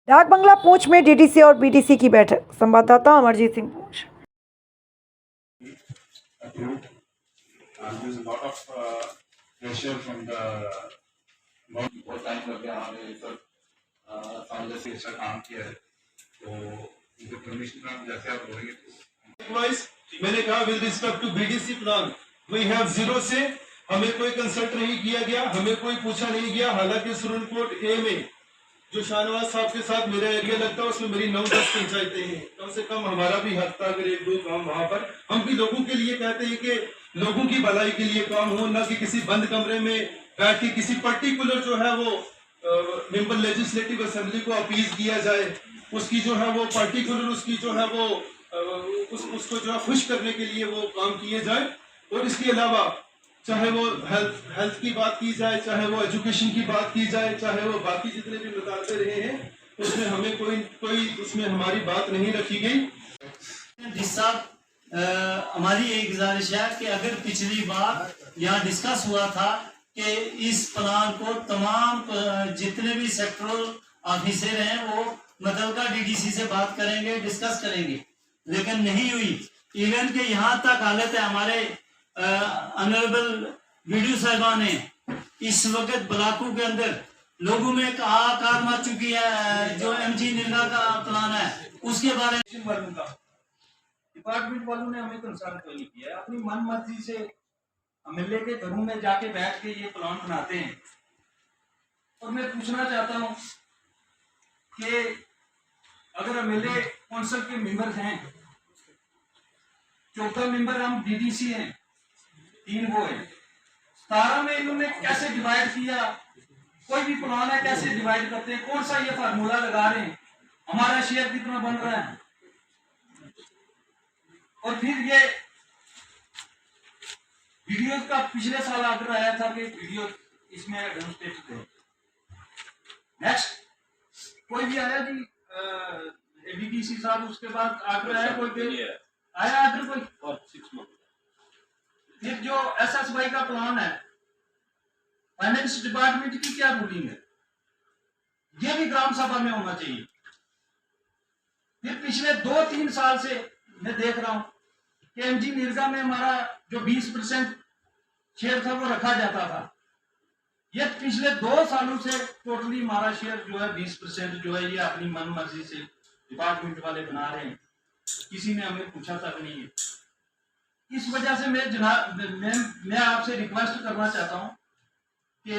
डाक बंगला पूंछ में डीडीसी और बीडीसी की बैठक। संवाददाता अमरजीत सिंह पूंछ। There's a lot of pressure from the बहुत टाइम लग गया हमें सब सामने से अच्छा काम किया है तो उनको परमिशन का जैसे आप बोलेंगे Employees, मैंने कहा with respect to BDC plan, we have zero से हमें कोई कंसल्ट नहीं किया गया, हमें कोई पूछा नहीं गया। हालांकि सुरनकोट ए में जो शाहनवाज साहब के साथ मेरा एरिया लगता है उसमें मेरी 9-10 पंचायतें हैं। कम से कम हमारा भी हक था अगर 1-2 काम वहां पर हम भी लोगों के लिए कहते हैं कि लोगों की भलाई के लिए काम हो, न कि किसी बंद कमरे में बैठ के किसी पर्टिकुलर जो है वो मेंबर लेजिस्लेटिव असेंबली को अपील किया जाए, उसकी जो है वो पर्टिकुलर उसकी जो है वो उसको जो है खुश करने के लिए वो काम किए जाए। और इसके अलावा चाहे वो हेल्थ की बात की जाए, चाहे वो एजुकेशन की बात की जाए, चाहे वो बाकी जितने भी मुतालबे रहे हैं उसमें हमें कोई उसमें हमारी बात नहीं रखी गई। हमारी एक गुजारिश है कि अगर पिछली बार यहाँ डिस्कस हुआ था कि इस प्लान को तमाम जितने भी सेक्टरल ऑफिसर हैं वो मुतल्लिका डीडीसी से बात करेंगे, डिस्कस करेंगे, लेकिन नहीं हुई। इवन के यहाँ तक हालत है हमारे ऑनरेबल वीडियो साहिबान है इस वक्त ब्लॉकों के अंदर लोगों में एक आकार मच चुकी है। जो एमजी निर्गा का प्लान है उसके बारे में डिपार्टमेंट वालों ने हमें कंसल्ट तो नहीं किया है, अपनी मन मर्जी से एमएलए के घरों में जाके बैठ के ये प्लान बनाते हैं। और मैं पूछना चाहता हूँ कि अगर एमएलए काउंसिल के मेंबर हैं, चौथा मेंबर हम डीडीसी हैं, 3 वो है, 17 में इन्होंने कैसे डिवाइड किया? कोई भी प्लान है कैसे डिवाइड करते हैं? कौन सा ये फार्मूला लगा रहे हैं? हमारा शेयर कितना बन रहा है? और फिर ये वीडियो का पिछले साल आर्डर आया था कि वीडियो इसमें डेमोन्स्ट्रेट थे। नेक्स्ट कोई भी आया जी एडीडीसी साहब, उसके बाद आर्डर आया कोई आया आर्डर कोई 6 मंथ। फिर जो एसएसवाई का प्लान है, फाइनेंस डिपार्टमेंट की क्या रूलिंग है? ये भी ग्राम सभा में होना चाहिए। फिर पिछले 2-3 साल से मैं देख रहा हूं कि एमजी निर्गा में हमारा जो 20% शेयर था वो रखा जाता था। ये पिछले 2 सालों से टोटली हमारा शेयर जो है 20% जो है ये अपनी मन मर्जी से डिपार्टमेंट वाले बना रहे हैं, किसी ने हमें पूछा तक नहीं है। इस वजह से मैं आपसे रिक्वेस्ट करना चाहता हूं कि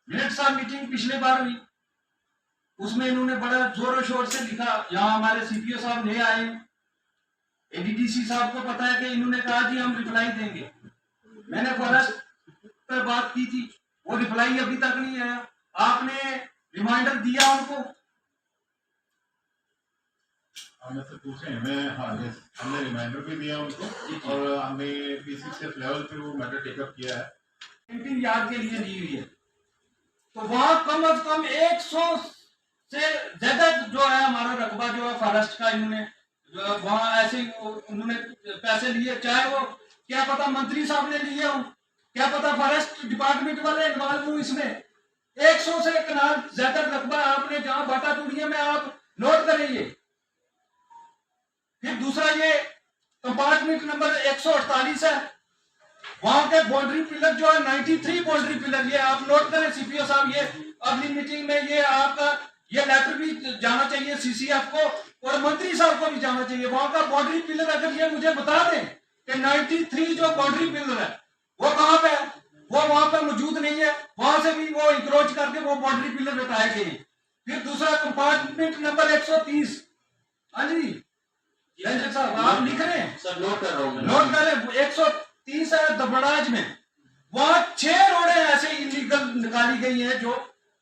मिनट्स ऑफ मीटिंग पिछले बार हुई, उसमें इन्होंने बड़ा जोरों शोर से लिखा। यहाँ हमारे सीपीओ साहब नए आए, एडीडीसी साहब को पता है कि इन्होंने कहा जी हम रिप्लाई देंगे। मैंने फॉरेस्ट पर बात की थी, वो रिप्लाई अभी तक नहीं आया। आपने रिमाइंडर दिया उनको? हमने से पूछे हैं, हमने रिमाइंडर भी दिया उनको और हमने पीसीसीएफ लेवल पे वो मैटर टेकअप किया है। कैंपिंग यार्ड के लिए दी हुई है, तो वहां कम से कम 100 से ज्यादा जो है हमारा रकबा जो है फॉरेस्ट का, इन्होंने वहां ऐसे उन्होंने पैसे लिए, चाहे वो क्या पता मंत्री साहब ने लिए हो, क्या पता फॉरेस्ट डिपार्टमेंट वाले इन्वॉल्व हो इसमें। 100 से कनाल ज्यादा रकबा आपने जहां बाटा टूड़िया में आप नोट करेंगे। फिर दूसरा ये कंपार्टमेंट नंबर 148 है, वहां के बाउंड्री पिलर जो है 93 बाउंड्री पिलर, ये आप नोट करें सीपीओ साहब। ये अगली मीटिंग में ये आपका ये लेटर भी जाना चाहिए सीसीएफ को और मंत्री साहब को भी जाना चाहिए। वहां का बाउंड्री पिलर अगर ये मुझे बता दें कि 93 जो बाउंड्री पिलर है वो कहां पे है, वो वहां पर मौजूद नहीं है, वहां से भी वो इंक्रोच करके वो बाउंड्री पिलर बताए गए। फिर दूसरा कंपार्टमेंट नंबर 130, हाँ जी साहब आप लिख रहे हैं सर, नोट कर रहा हूं, नोट कर रहे हैं। 130 है दबड़ाज में, वहां 6 रोडें ऐसे इलीगल निकाली गई हैं जो,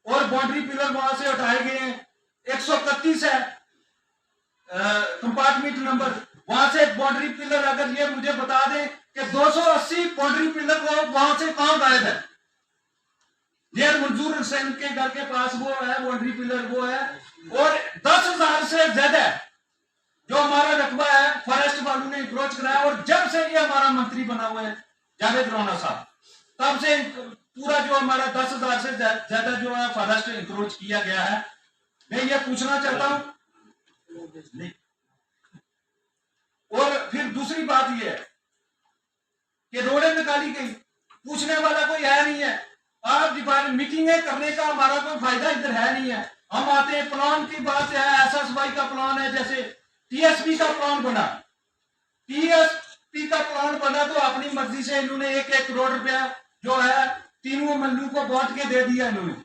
और बाउंड्री पिलर वहां से उठाए गए हैं। 131 है कंपार्टमेंट नंबर, वहां से बाउंड्री पिलर अगर ये मुझे बता दें कि 280 बाउंड्री पिलर वो वहां से कहां गायब है। ये मंजूर हुसैन के घर के पास वो है बाउंड्री पिलर, वो है। और 10,000 से ज्यादा जो हमारा रकबा है फॉरेस्ट वालों ने इंक्रोच कराया। और जब से ये हमारा मंत्री बना हुआ है जावेद राणा साहब, तब से पूरा जो हमारा 10,000 से ज्यादा जो है फॉरेस्ट इंक्रोच किया गया है। मैं ये पूछना चाहता हूं। और फिर दूसरी बात ये है कि रोडें निकाली गई, पूछने वाला कोई है नहीं है। आप डिपार्टमेंट मीटिंगें करने का हमारा कोई फायदा इधर है नहीं है। हम आते हैं, प्लान की बात है, SSY का प्लान है, जैसे TSP का प्लान बना, TSP का प्लान बना तो अपनी मर्जी से इन्होंने 1-1 करोड़ रुपया जो है तीनों मल्लू को बांट के दे दिया इन्होंने।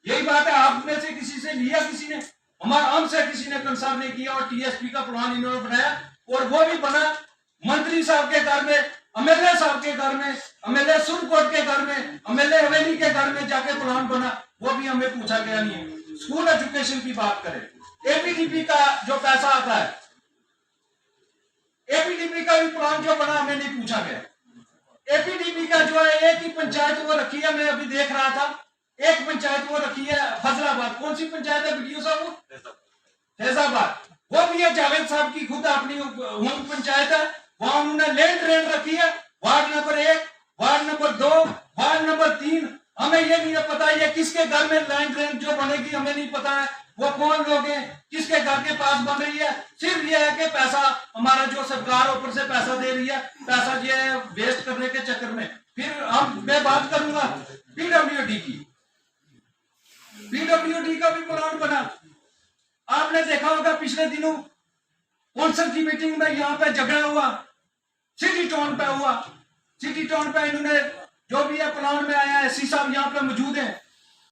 यही बात है, आप में से किसी से लिया, किसी ने हमारा हमसे किसी ने कंसर्न नहीं किया और TSP का प्लान इन्होंने बनाया और वो भी बना मंत्री साहब के घर में, MLA साहब के घर में, MLA सुरकोट के घर में, MLA हवेली के घर में जाके प्लान बना, वो भी हमें पूछा गया नहीं है। स्कूल एजुकेशन की बात करें, APDP का जो पैसा आता है, APDP का भी प्लान जो बना हमें नहीं पूछा गया। APDP का जो है एक ही पंचायत वो रखी है, मैं अभी देख रहा था, एक पंचायत वो रखी है फजलाबाद। कौन सी पंचायत है वीडियो साहब? फैजाबाद। वो भी है जावेद साहब की खुद अपनी पंचायत है, वहां उन्होंने लैंड रेंट रखी है। Ward number 1, ward number 2, ward number 3, हमें ये नहीं पता ये किसके घर में लैंड रेंट जो बनेगी, हमें नहीं पता है वो कौन लोग हैं, किसके घर के पास बन रही है। सिर्फ ये है कि पैसा हमारा जो सरकार ऊपर से पैसा दे रही है, पैसा ये वेस्ट करने के चक्कर में। फिर मैं बात करूंगा PWD की। PWD का भी प्लान बना, आपने देखा होगा पिछले दिनों कौंसिल की मीटिंग में यहाँ पे झगड़ा हुआ, सिटी टाउन पे हुआ। सिटी टाउन पे इन्होंने जो भी है प्लान में आया है, SC साहब यहाँ पे मौजूद हैं,